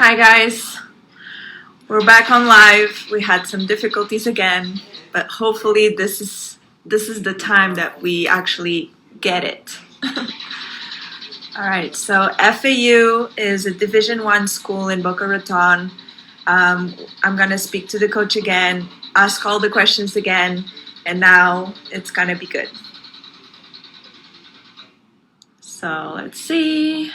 Hi guys, we're back on live. We had some difficulties again, but hopefully this is the time that we actually get it. All right, so FAU is a Division I school in Boca Raton. I'm gonna speak to the coach again, ask all the questions again, and now it's gonna be good. So let's see.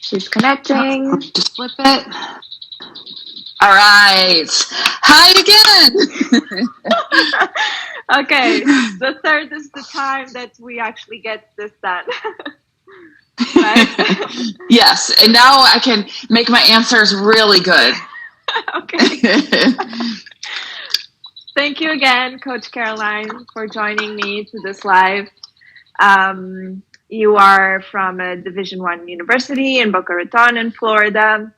She's connecting. Just flip it. All right. Hi again. Okay, the third is the time that we actually get this done. Right? Yes, and now I can make my answers really good. Okay. Thank you again, Coach Caroline, for joining me to this live. You are from a Division I university in Boca Raton in Florida.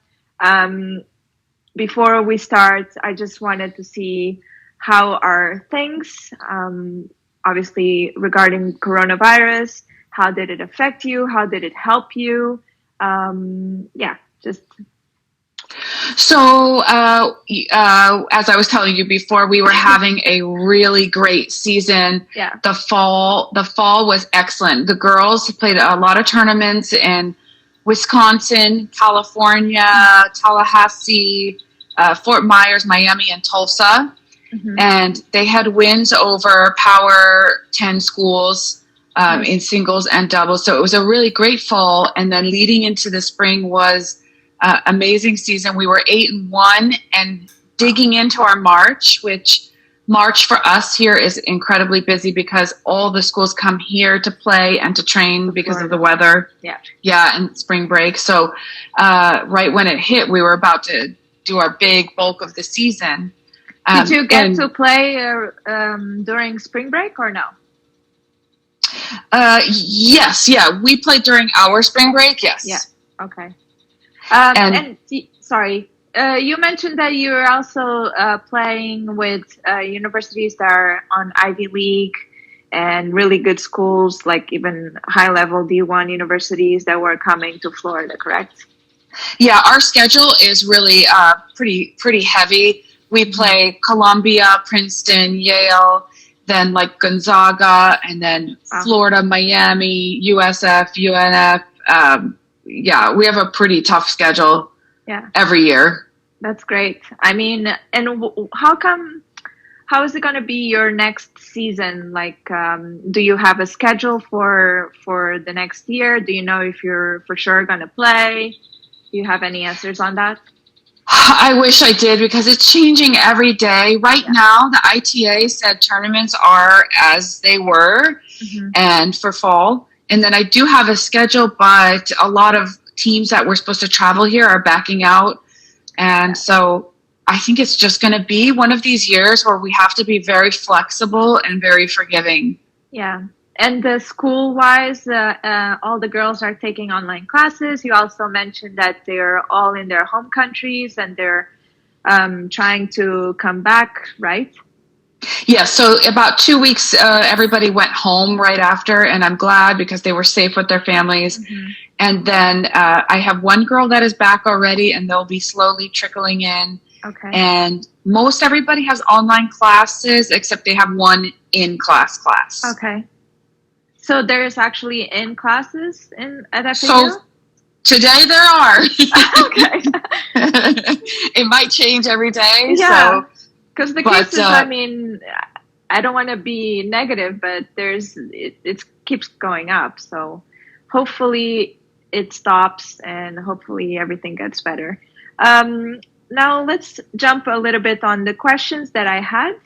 Before we start, I just wanted to see how are things, obviously regarding coronavirus. How did it affect you? How did it help you? So, as I was telling you before, we were having a really great season. Yeah. The fall was excellent. The girls played a lot of tournaments in Wisconsin, California, Tallahassee, Fort Myers, Miami, and Tulsa. Mm-hmm. And they had wins over Power 10 schools in singles and doubles. So it was a really great fall. And then leading into the spring was amazing season. We were 8-1 and digging into our March, which March for us here is incredibly busy because all the schools come here to play and to train because of the weather. Yeah, and spring break. So right when it hit, we were about to do our big bulk of the season. Did you get to play during spring break or no? Yes, yeah. We played during our spring break, yes. Yeah, okay. Sorry, you mentioned that you're also playing with universities that are on Ivy League and really good schools, like even high-level D1 universities that were coming to Florida, correct? Yeah, our schedule is really pretty heavy. We play Columbia, Princeton, Yale, then like Gonzaga, and then Florida, Miami, USF, UNF. Yeah, we have a pretty tough schedule every year. That's great. I mean, and how is it going to be your next season? Like, do you have a schedule for the next year? Do you know if you're for sure going to play? Do you have any answers on that? I wish I did because it's changing every day. Right now, the ITA said tournaments are as they were and for fall. And then I do have a schedule, but a lot of teams that were supposed to travel here are backing out. And so I think it's just going to be one of these years where we have to be very flexible and very forgiving. Yeah. And school-wise, all the girls are taking online classes. You also mentioned that they're all in their home countries and they're trying to come back, right? Yeah, so about 2 weeks, everybody went home right after, and I'm glad because they were safe with their families. And then I have one girl that is back already, and they'll be slowly trickling in. Okay. And most everybody has online classes, except they have one in-class class. Okay. So there's actually in classes at FAU? So today there are. Okay. It might change every day. Yeah. Because the cases, I mean, I don't want to be negative, but it keeps going up. So hopefully it stops and hopefully everything gets better. Now let's jump a little bit on the questions that I had.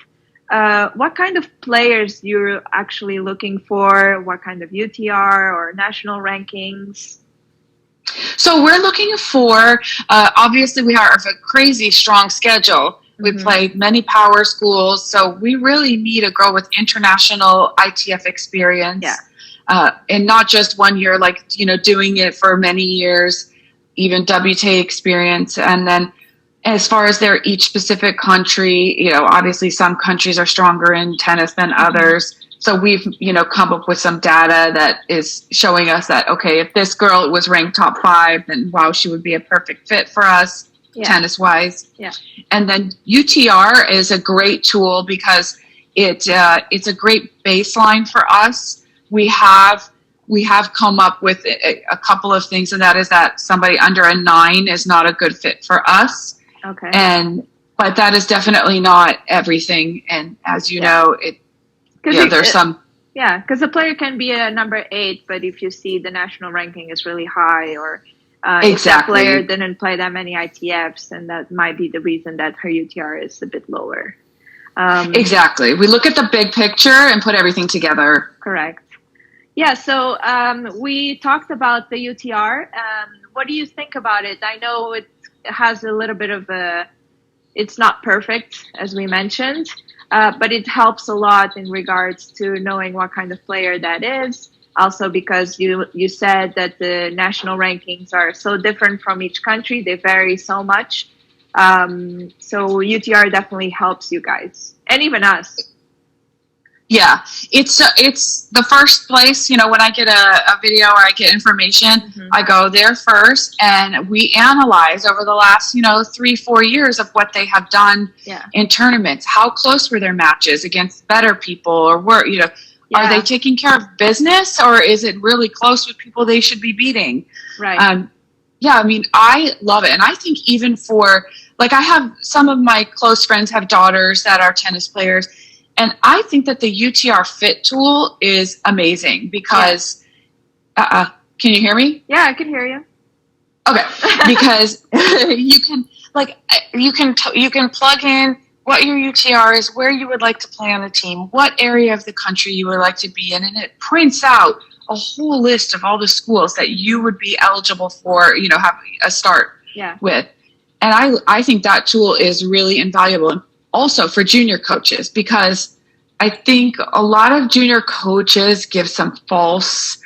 What kind of players you're actually looking for? What kind of UTR or national rankings? So we're looking for, obviously we have a crazy strong schedule. We played many power schools, so we really need a girl with international ITF experience. And not just 1 year, like, doing it for many years, even WTA experience. And then as far as each specific country, obviously some countries are stronger in tennis than others. So we've, come up with some data that is showing us that, okay, if this girl was ranked top 5, then wow, she would be a perfect fit for us, tennis wise. Yeah. And then UTR is a great tool because it's a great baseline for us. We have come up with a couple of things, and that is that somebody under a 9 is not a good fit for us. Okay. But that is definitely not everything. And as you know, there's some. Yeah, because a player can be a number 8, but if you see the national ranking is really high, or if that player didn't play that many ITFs, and that might be the reason that her UTR is a bit lower. Exactly. We look at the big picture and put everything together. Correct. Yeah, so we talked about the UTR. What do you think about it? I know it has a little bit of it's not perfect, as we mentioned, but it helps a lot in regards to knowing what kind of player that is. Also, because you said that the national rankings are so different from each country, they vary so much. So UTR definitely helps you guys, and even us. Yeah, it's the first place, when I get a video or I get information, I go there first, and we analyze over the last, 3-4 years of what they have done in tournaments. How close were their matches against better people, or are they taking care of business, or is it really close with people they should be beating? Right. I love it. And I think even for, I have some of my close friends have daughters that are tennis players. And I think that the UTR Fit tool is amazing because, can you hear me? Yeah, I can hear you. Okay, because you can plug in what your UTR is, where you would like to play on the team, what area of the country you would like to be in, and it prints out a whole list of all the schools that you would be eligible for, have a start with. And I think that tool is really invaluable. Also for junior coaches, because I think a lot of junior coaches give some false,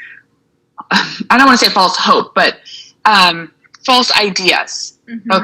I don't want to say false hope, but false ideas, of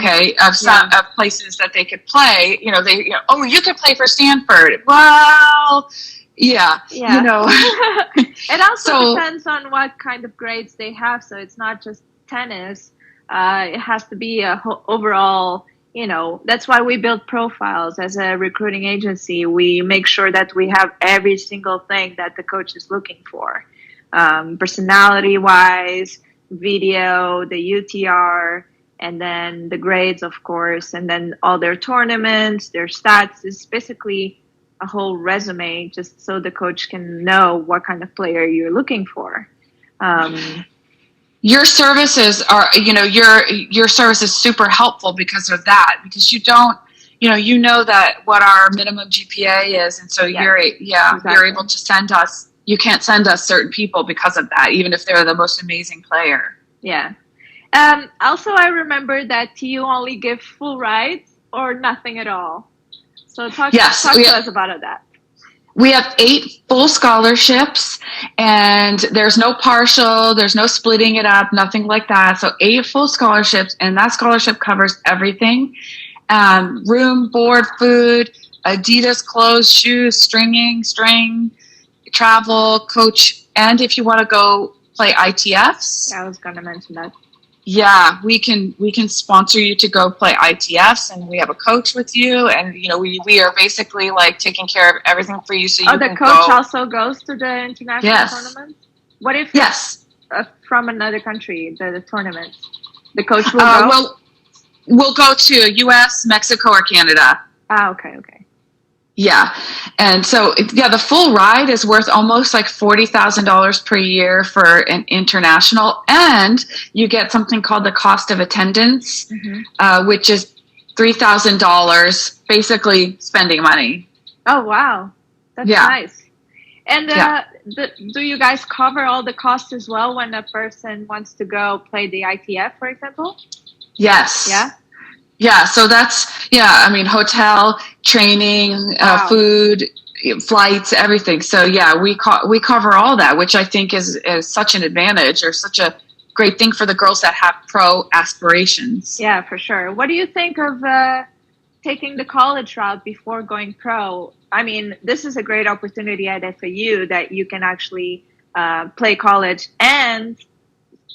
places that they could play. You could play for Stanford. Well, yeah. It also depends on what kind of grades they have. So it's not just tennis. It has to be a overall. That's why we build profiles as a recruiting agency. We make sure that we have every single thing that the coach is looking for, personality wise, video, the UTR, and then the grades, of course, and then all their tournaments, their stats. Is basically a whole resume, just so the coach can know what kind of player you're looking for. Your services are, your service is super helpful because of that, because you don't, that what our minimum GPA is. And so you're able to send us, you can't send us certain people because of that, even if they're the most amazing player. Yeah. Also, I remember that you only give full rides or nothing at all. So talk to us about that. We have 8 full scholarships, and there's no partial, there's no splitting it up, nothing like that. So 8 full scholarships, and that scholarship covers everything. Room, board, food, Adidas clothes, shoes, string, travel, coach, and if you want to go play ITFs. I was going to mention that. Yeah, we can sponsor you to go play ITFs, and we have a coach with you, and we are basically taking care of everything for you. So the coach also goes to the international tournament. What if it's from another country, the tournament? The coach will go. Well, we'll go to U.S., Mexico, or Canada. Okay. Yeah. And so, the full ride is worth almost $40,000 per year for an international. And you get something called the cost of attendance, which is $3,000, basically spending money. Oh, wow. That's nice. And do you guys cover all the costs as well when a person wants to go play the ITF, for example? Yes. Yeah? Yeah, so that's, hotel, training, food, flights, everything. So, we cover all that, which I think is such an advantage, or such a great thing for the girls that have pro aspirations. Yeah, for sure. What do you think of taking the college route before going pro, I mean, this is a great opportunity at FAU that you can actually play college and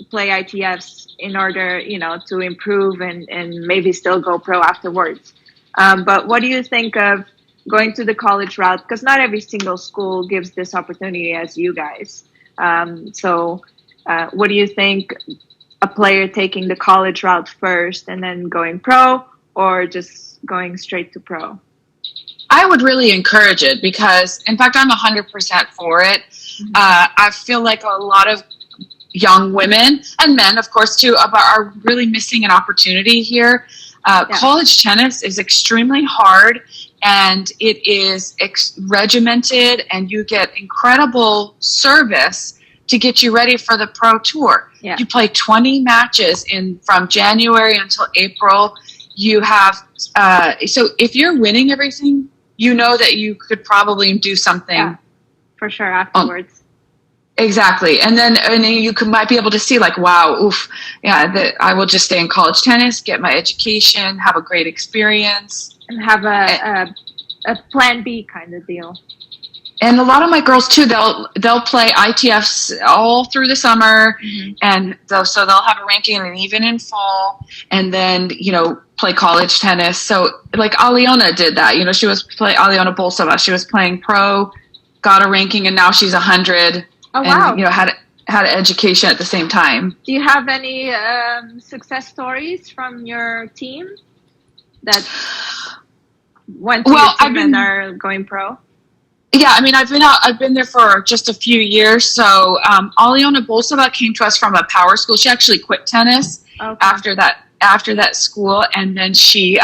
play ITFs in order, to improve and maybe still go pro afterwards. But what do you think of going to the college route? Because not every single school gives this opportunity as you guys. So what do you think, a player taking the college route first and then going pro, or just going straight to pro? I would really encourage it because, in fact, I'm 100% for it. I feel like a lot of young women and men, of course, too, are really missing an opportunity here. College tennis is extremely hard, and it is regimented, and you get incredible service to get you ready for the pro tour. Yeah. You play 20 matches from January until April. You have so if you're winning everything, you know that you could probably do something for sure afterwards. Exactly. And then you might be able to see like, wow, oof, yeah, I will just stay in college tennis, get my education, have a great experience. And have a plan B kind of deal. And a lot of my girls too, they'll play ITFs all through the summer, and so they'll have a ranking, and even in fall, and then play college tennis. So like Aliona did that. She was Aliona Bolsova. She was playing pro, got a ranking, and now she's 100. Oh wow! And had an education at the same time. Do you have any success stories from your team that went to your team and are going pro? Yeah, I mean, I've been there for just a few years. So Aliona Bolsova came to us from a power school. She actually quit tennis after that school, and then she,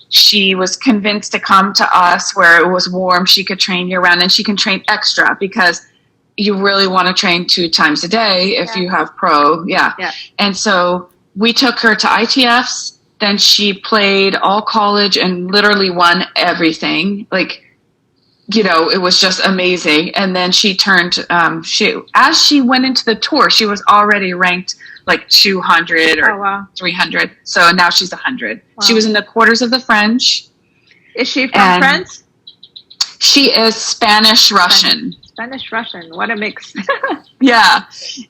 she was convinced to come to us where it was warm. She could train year round, and she can train extra because you really want to train 2 times a day if you have pro. Yeah. And so we took her to ITFs. Then she played all college and literally won everything. Like, it was just amazing. And then she turned, as she went into the tour, she was already ranked like 200 or 300. So now she's 100. Wow. She was in the quarters of the French. Is she from France? She is Spanish-Russian. Spanish-Russian. What a mix. Yeah.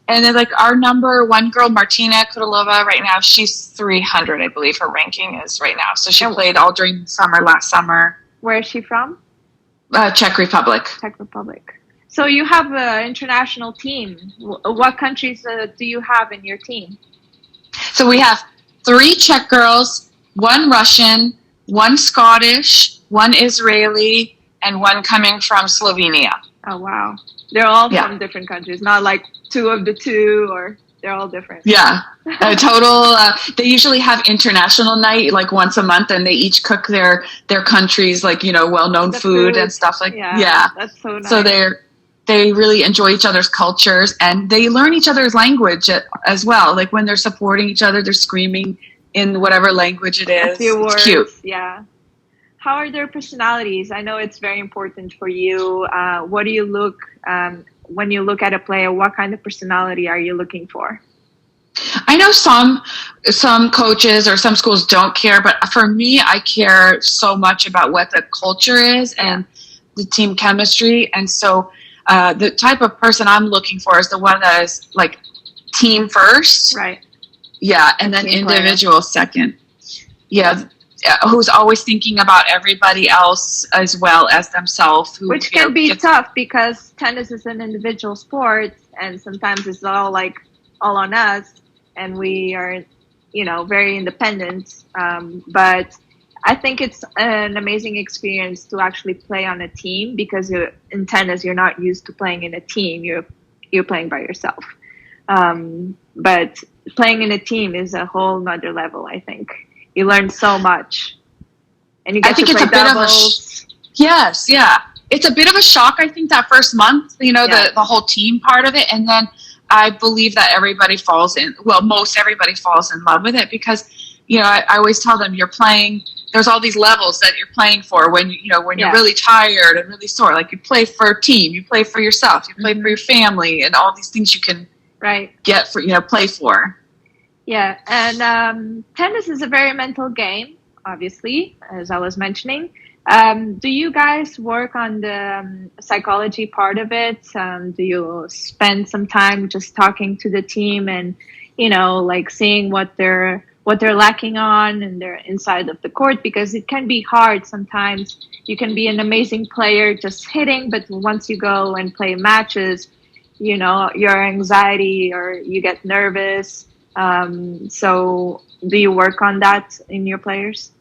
And then like our number 1 girl, Martina Kudalova, right now, she's 300, I believe her ranking is right now. So she played all during summer, last summer. Where is she from? Czech Republic. Czech Republic. So you have an international team. What countries do you have in your team? So we have 3 Czech girls, 1 Russian, 1 Scottish, 1 Israeli, and 1 coming from Slovenia. Oh, wow. They're all from different countries, not like 2 of the 2, or they're all different. Yeah. Total, they usually have international night like once a month, and they each cook their countries, like, well-known food and stuff like that. Yeah. That's so nice. So they really enjoy each other's cultures, and they learn each other's language as well. Like when they're supporting each other, they're screaming in whatever language it is. A few words, it's cute. Yeah. How are their personalities? I know it's very important for you. What do you look when you look at a player? What kind of personality are you looking for? I know some coaches or some schools don't care, but for me, I care so much about what the culture is and the team chemistry. And so the type of person I'm looking for is the one that is like team first. Right. Yeah, and then individual second. Yeah. Who's always thinking about everybody else as well as themselves. Which can be tough because tennis is an individual sport, and sometimes it's all on us, and we are, very independent. But I think it's an amazing experience to actually play on a team, because in tennis you're not used to playing in a team. You're playing by yourself. But playing in a team is a whole nother level, I think. You learn so much, and you get to play doubles. Yes, yeah. It's a bit of a shock, I think, that first month, the whole team part of it. And then I believe that most everybody falls in love with it because, I always tell them you're playing, there's all these levels that you're playing for when you're really tired and really sore. Like you play for a team, you play for yourself, you play for your family, and all these things you can get for, play for. Yeah, and tennis is a very mental game. obviously, as I was mentioning. Do you guys work on the psychology part of it? Do you spend some time just talking to the team and, like seeing what they're lacking on and they're inside of the court? Because it can be hard sometimes. You can be an amazing player just hitting, but once you go and play matches, your anxiety or you get nervous. So do you work on that in your players?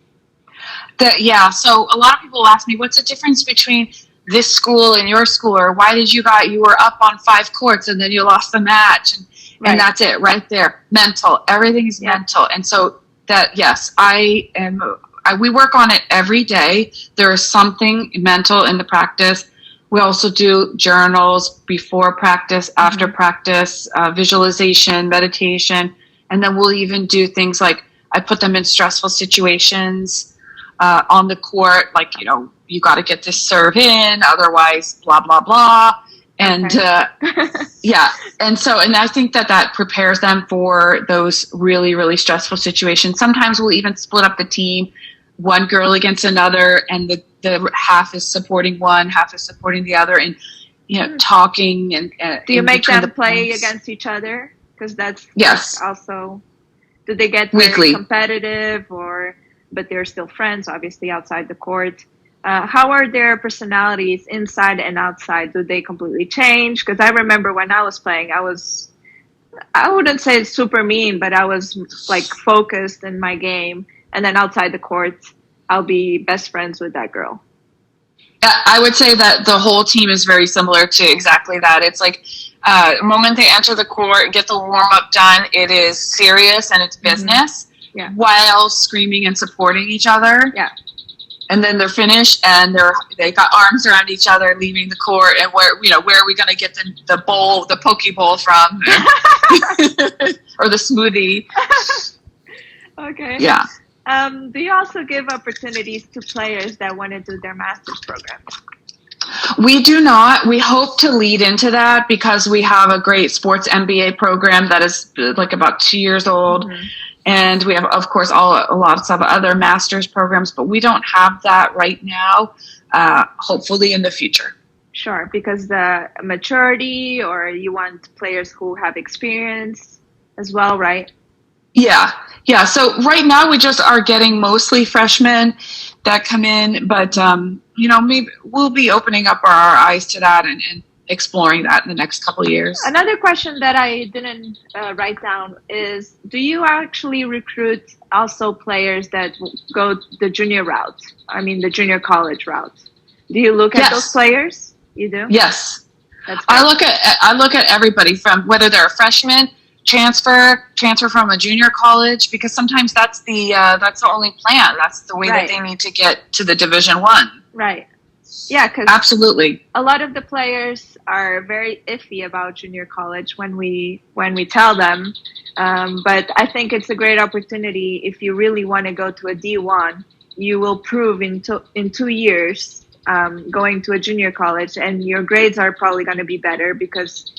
Yeah. So a lot of people ask me, what's the difference between this school and your school? Or why did you were up on 5 courts and then you lost the match? And that's it right there. Mental. Everything is mental. And so yes, we work on it every day. There is something mental in the practice. We also do journals before practice, after practice, visualization, meditation. And then we'll even do things like I put them in stressful situations on the court, like, you got to get this serve in, otherwise, blah, blah, blah. And and I think that prepares them for those really, really stressful situations. Sometimes we'll even split up the team, one girl against another, and the half is supporting one, half is supporting the other, and talking. And do you make them play against each other? Because that's also. Do they get very competitive, but they're still friends, obviously, outside the court? How are their personalities inside and outside? Do they completely change? Because I remember when I was playing, I wouldn't say it's super mean, but I was like focused in my game. And then outside the court, I'll be best friends with that girl. I would say that the whole team is very similar to exactly that. It's like the moment they enter the court, get the warm-up done, it is serious and it's business while screaming and supporting each other. Yeah. And then they're finished, and they got arms around each other, leaving the court. And where are we going to get the bowl, the poke bowl from, or the smoothie? Okay. Yeah. Do you also give opportunities to players that want to do their master's program? We do not. We hope to lead into that because we have a great sports MBA program that is like about 2 years old. Mm-hmm. And we have, of course, lots of other master's programs, but we don't have that right now, hopefully in the future. Sure, because the maturity, or you want players who have experience as well, right? Yeah. So right now we just are getting mostly freshmen that come in, but, maybe we'll be opening up our eyes to that and exploring that in the next couple of years. Another question that I didn't write down is, do you actually recruit also players that go the junior route? I mean, the junior college route. Do you look at those players? You do? Yes. I look at everybody, from whether they're a freshman, transfer from a junior college, because sometimes that's the only plan. That's the way that they need to get to the Division I. Right. Yeah, because absolutely, a lot of the players are very iffy about junior college when we tell them. But I think it's a great opportunity. If you really want to go to a D1, you will prove in 2 years going to a junior college, and your grades are probably going to be better because,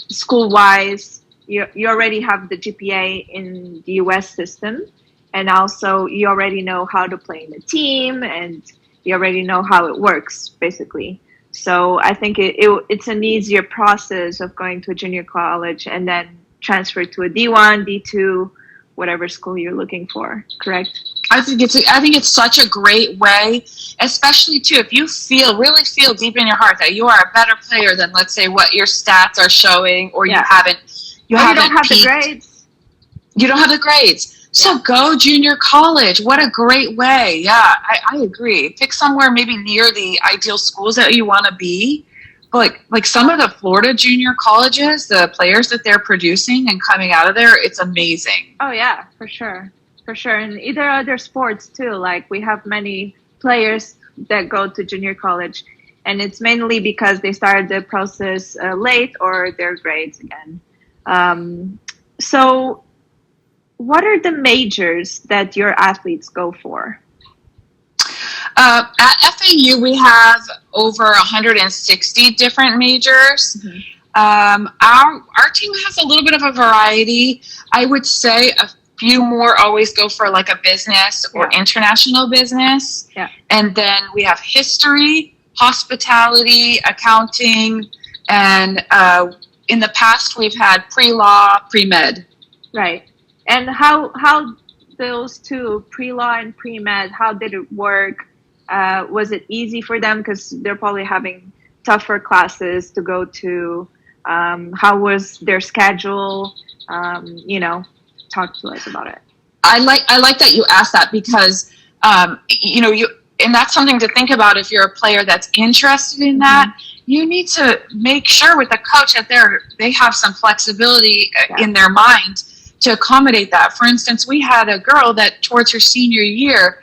school-wise, you already have the GPA in the U.S. system, and also you already know how to play in a team, and you already know how it works, basically. So I think it's an easier process of going to a junior college and then transfer to a D1, D2, whatever school you're looking for. Correct? I think it's such a great way, especially too if you really feel deep in your heart that you are a better player than, let's say, what your stats are showing, or you don't have the grades. You don't have the grades. So go junior college. What a great way. Yeah, I agree. Pick somewhere maybe near the ideal schools that you want to be. Like some of the Florida junior colleges, the players that they're producing and coming out of there, it's amazing. Oh, yeah, for sure. For sure. And either other sports, too. Like, we have many players that go to junior college, and it's mainly because they started the process late, or their grades again. So what are the majors that your athletes go for? At FAU, we have over 160 different majors. Mm-hmm. Our team has a little bit of a variety. I would say few more always go for like a business or international business. Yeah. And then we have history, hospitality, accounting, and in the past we've had pre-law, pre-med. Right. And how those two, pre-law and pre-med, how did it work? Was it easy for them? Because they're probably having tougher classes to go to. How was their schedule? Talk to us about it. I like that you asked that because, and that's something to think about if you're a player that's interested in that. You need to make sure with the coach that they have some flexibility in their mind to accommodate that. For instance, we had a girl that towards her senior year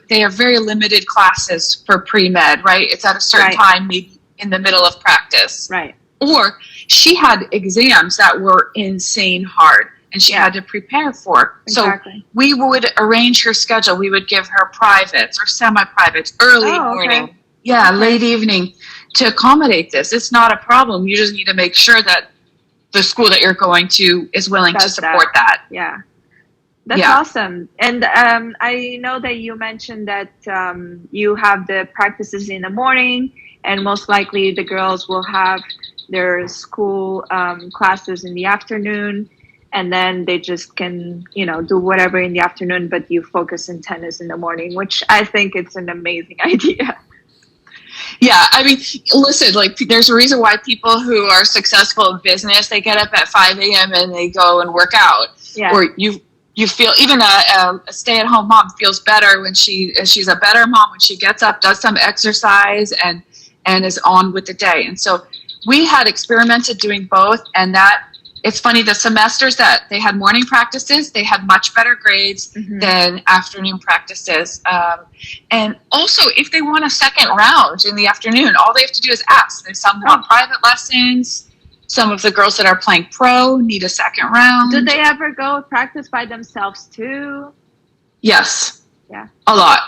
they have very limited classes for pre-med, right? It's at a certain time, maybe in the middle of practice. Right. Or she had exams that were insane hard and she had to prepare for. Exactly. So we would arrange her schedule. We would give her privates or semi-privates, early morning, late evening to accommodate this. It's not a problem. You just need to make sure that the school that you're going to is willing to support that. Yeah. That's awesome. And I know that you mentioned that you have the practices in the morning, and most likely the girls will have their school classes in the afternoon, and then they just can, do whatever in the afternoon, but you focus in tennis in the morning, which I think it's an amazing idea. Yeah, I mean, listen, like there's a reason why people who are successful in business, they get up at 5 a.m. and they go and work out. Yeah. Or you feel, even a stay-at-home mom feels better when she's a better mom when she gets up, does some exercise, and is on with the day. And so we had experimented doing both, and that it's funny, the semesters that they had morning practices, they had much better grades than afternoon practices. And also, if they want a second round in the afternoon, all they have to do is ask. There's some want private lessons. Some of the girls that are playing pro need a second round. Do they ever go practice by themselves too? Yes. Yeah. A lot.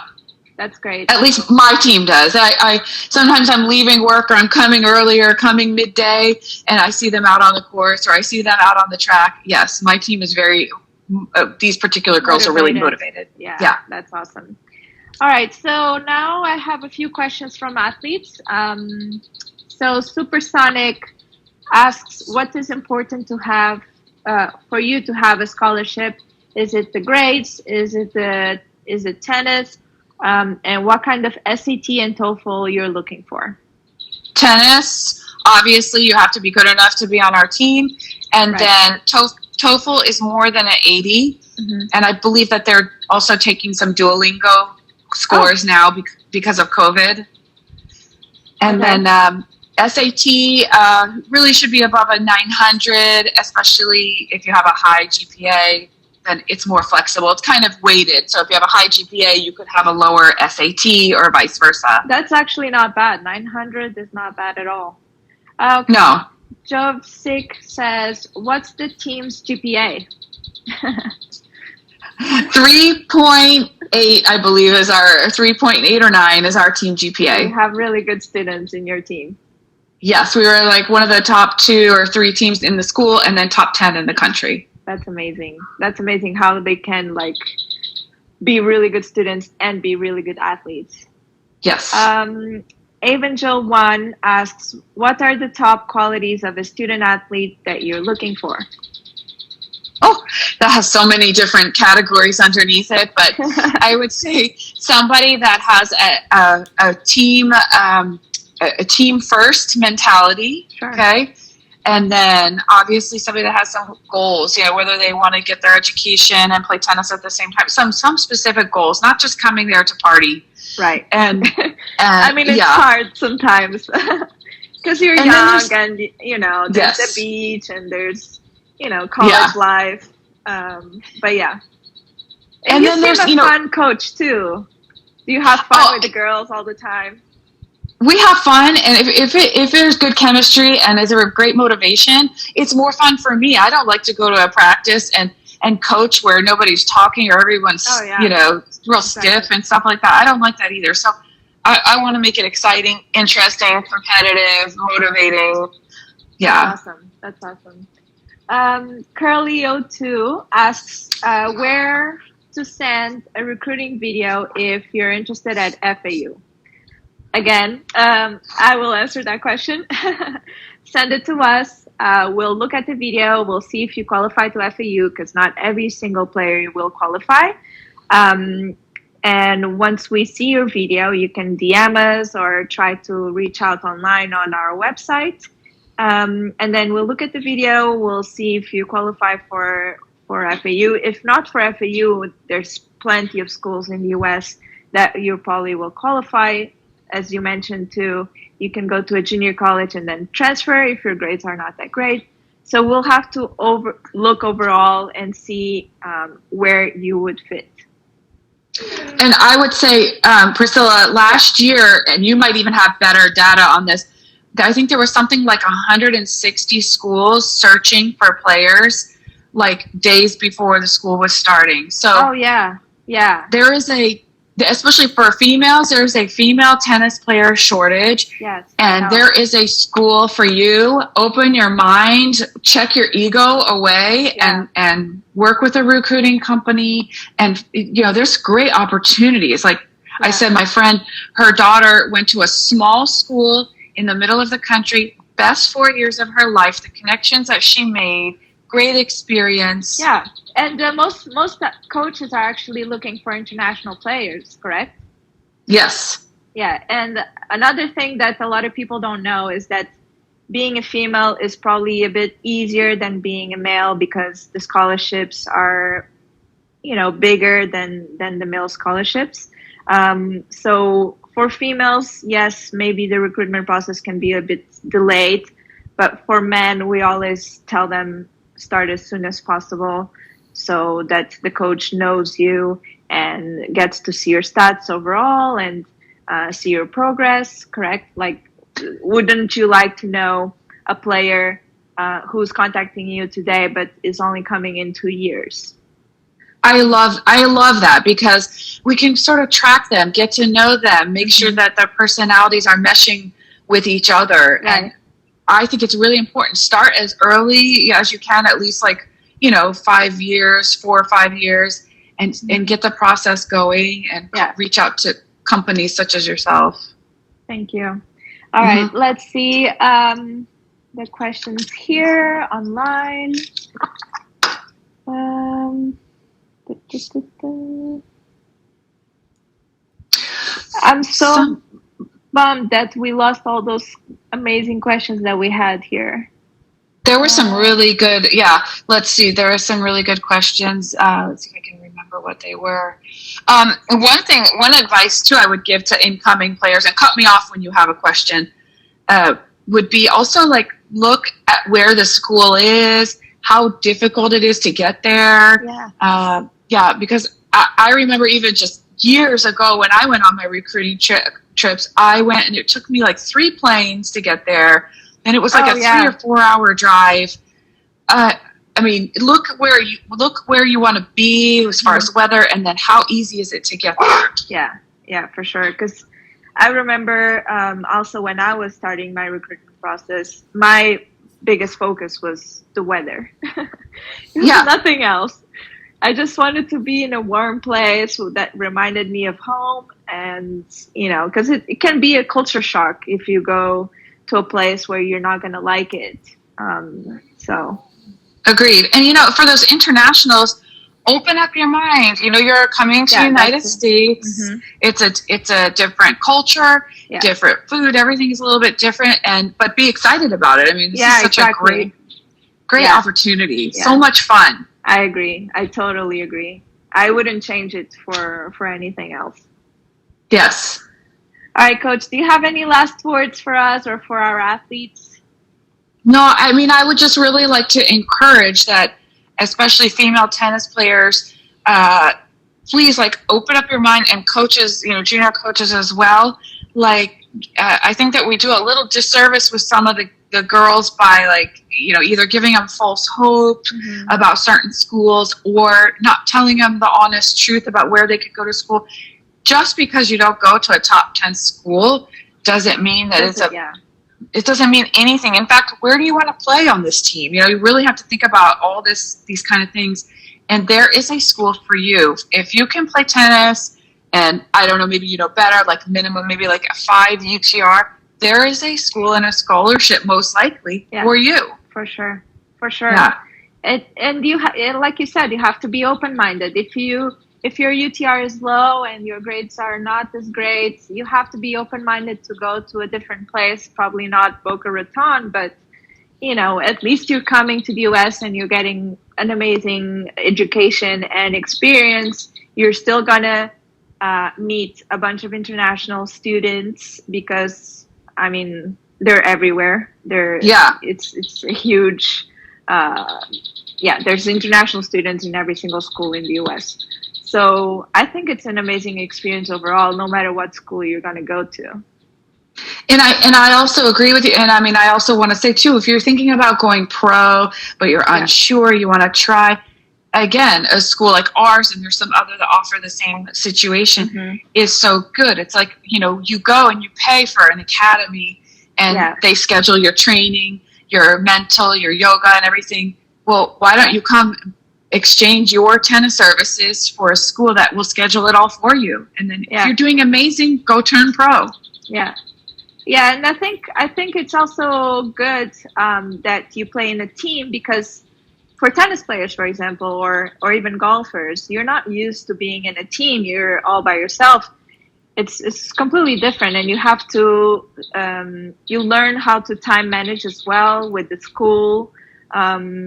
That's great. At least my team does. I sometimes I'm leaving work or I'm coming earlier, coming midday, and I see them out on the course or I see them out on the track. Yes, my team is these particular girls are really motivated. Yeah, that's awesome. All right, so now I have a few questions from athletes. So Supersonic asks, what is important to have for you to have a scholarship? Is it the grades? Is it tennis? And what kind of SAT and TOEFL you're looking for? Tennis, obviously you have to be good enough to be on our team. And then TOEFL is more than an 80. And I believe that they're also taking some Duolingo scores now because of COVID. And then SAT really should be above a 900, especially if you have a high GPA. Then it's more flexible. It's kind of weighted. So if you have a high GPA, you could have a lower SAT or vice versa. That's actually not bad. 900 is not bad at all. Okay. No. Jovsik says, what's the team's GPA? 3.8, I believe, is our 3.8 or 9 is our team GPA. You have really good students in your team. Yes, we were like one of the top 2 or 3 teams in the school and then top 10 in the country. That's amazing. That's amazing how they can be really good students and be really good athletes. Yes. Avangel 1 asks, what are the top qualities of a student athlete that you're looking for? Oh, that has so many different categories underneath it, but I would say somebody that has a team first mentality. Sure. Okay. And then obviously somebody that has some goals, whether they want to get their education and play tennis at the same time, some specific goals, not just coming there to party. Right. And I mean, it's hard sometimes because you're young and, there's the beach and there's, college life. But yeah. And then there's, a fun coach too. Do you have fun with the girls all the time? We have fun, and if there's good chemistry and is there a great motivation, it's more fun for me. I don't like to go to a practice and coach where nobody's talking or everyone's real stiff and stuff like that. I don't like that either. So I want to make it exciting, interesting, competitive, motivating. Yeah. That's awesome. Curly02 asks where to send a recruiting video if you're interested at FAU. Again, I will answer that question. Send it to us. We'll look at the video. We'll see if you qualify to FAU, because not every single player will qualify. And once we see your video, you can DM us or try to reach out online on our website. And then we'll look at the video. We'll see if you qualify for FAU. If not for FAU, there's plenty of schools in the US that you probably will qualify. As you mentioned too, you can go to a junior college and then transfer if your grades are not that great. So we'll have to look overall and see where you would fit. And I would say, Priscilla, last year, and you might even have better data on this, I think there was something like 160 schools searching for players like days before the school was starting. So there is especially for females, there's a female tennis player shortage. Yes. And there is a school for you. Open your mind, check your ego away, and work with a recruiting company. And, there's great opportunities. Like I said, my friend, her daughter went to a small school in the middle of the country, best 4 years of her life, the connections that she made, great experience. Yeah. And most coaches are actually looking for international players, correct? Yes. Yeah. And another thing that a lot of people don't know is that being a female is probably a bit easier than being a male, because the scholarships are, bigger than the male scholarships. So for females, yes, maybe the recruitment process can be a bit delayed, but for men, we always tell them start as soon as possible, so that the coach knows you and gets to see your stats overall and see your progress, correct? Like, wouldn't you like to know a player who's contacting you today but is only coming in 2 years? I love that, because we can sort of track them, get to know them, make sure that their personalities are meshing with each other. Right. And I think it's really important. Start as early as you can, at least 4 or 5 years, and get the process going, and reach out to companies such as yourself. Thank you. All right, let's see the questions here online. I'm so bummed that we lost all those amazing questions that we had here. There were some really good, let's see, there are some really good questions. Let's see if I can remember what they were. One advice too I would give to incoming players, and cut me off when you have a question, would be also look at where the school is, how difficult it is to get there. Because I remember even just years ago when I went on my recruiting trips, I went and it took me 3 planes to get there. And it was 3 or 4 hour drive. Look where you want to be as far as weather, and then how easy is it to get there? Yeah, for sure. Because I remember also when I was starting my recruitment process, my biggest focus was the weather. Nothing else. I just wanted to be in a warm place that reminded me of home, and because it can be a culture shock if you go to a place where you're not going to like it. So agreed. And for those internationals, open up your mind. You're coming to the United States. It's a different culture, different food. Everything is a little bit different, but be excited about it. This is such a great opportunity. So much fun. I agree. I totally agree. I wouldn't change it for anything else. Yes. All right, Coach, do you have any last words for us or for our athletes? No, I would just really like to encourage that, especially female tennis players, please open up your mind, and coaches, junior coaches as well. I think that we do a little disservice with some of the girls by either giving them false hope about certain schools, or not telling them the honest truth about where they could go to school. Just because you don't go to a top 10 school doesn't mean that it doesn't mean anything. In fact, where do you want to play on this team? You really have to think about all these kind of things. And there is a school for you. If you can play tennis, and I don't know, maybe you know better, like minimum, maybe like a 5 UTR, there is a school and a scholarship most likely for you. For sure. Yeah. And like you said, you have to be open-minded. If your UTR is low and your grades are not as great, you have to be open-minded to go to a different place, probably not Boca Raton, but at least you're coming to the US and you're getting an amazing education and experience. You're still gonna meet a bunch of international students because, I mean, they're everywhere. It's a huge, there's international students in every single school in the US. So I think it's an amazing experience overall, no matter what school you're going to go to. And I also agree with you. And I mean, I also want to say too, if you're thinking about going pro, but you're unsure, you want to try, again, a school like ours, and there's some other that offer the same situation, is so good. It's like, you go and you pay for an academy and they schedule your training, your mental, your yoga and everything. Well, why don't you come exchange your tennis services for a school that will schedule it all for you? And then if you're doing amazing, go turn pro. Yeah, and I think it's also good that you play in a team, because for tennis players, for example, or even golfers, you're not used to being in a team. You're all by yourself. It's completely different, and you have to you learn how to time manage as well with the school.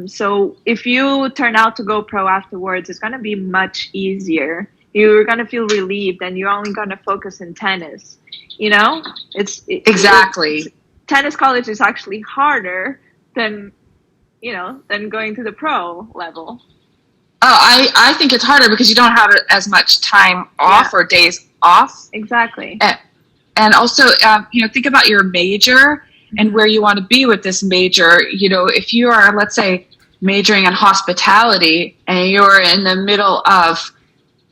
So if you turn out to go pro afterwards, it's going to be much easier. You're going to feel relieved, and you're only going to focus in tennis. Tennis college is actually harder than going to the pro level. Oh, I think it's harder because you don't have as much time off or days off. Exactly. And also, think about your major and where you want to be with this major. If you are, let's say, majoring in hospitality and you're in the middle of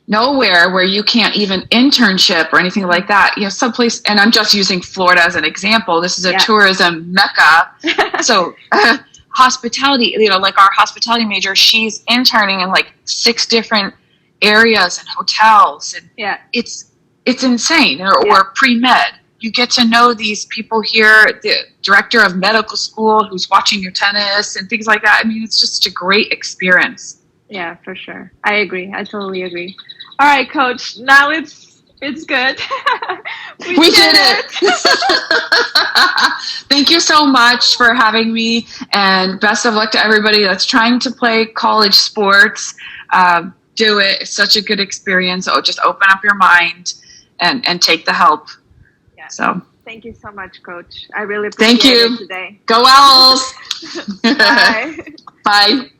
nowhere where you can't even internship or anything like that, someplace, and I'm just using Florida as an example. This is a tourism mecca. So hospitality, like our hospitality major, she's interning in like 6 different areas and hotels. And it's insane. Or pre-med. You get to know these people here, the director of medical school who's watching your tennis and things like that. I mean, it's just a great experience. Yeah, for sure. I agree. I totally agree. All right, Coach. Now it's good. we did it. Thank you so much for having me, and best of luck to everybody that's trying to play college sports. Do it. It's such a good experience. So just open up your mind and take the help. Yeah. So thank you so much, Coach. I really appreciate it today. Go Owls. Bye. Bye.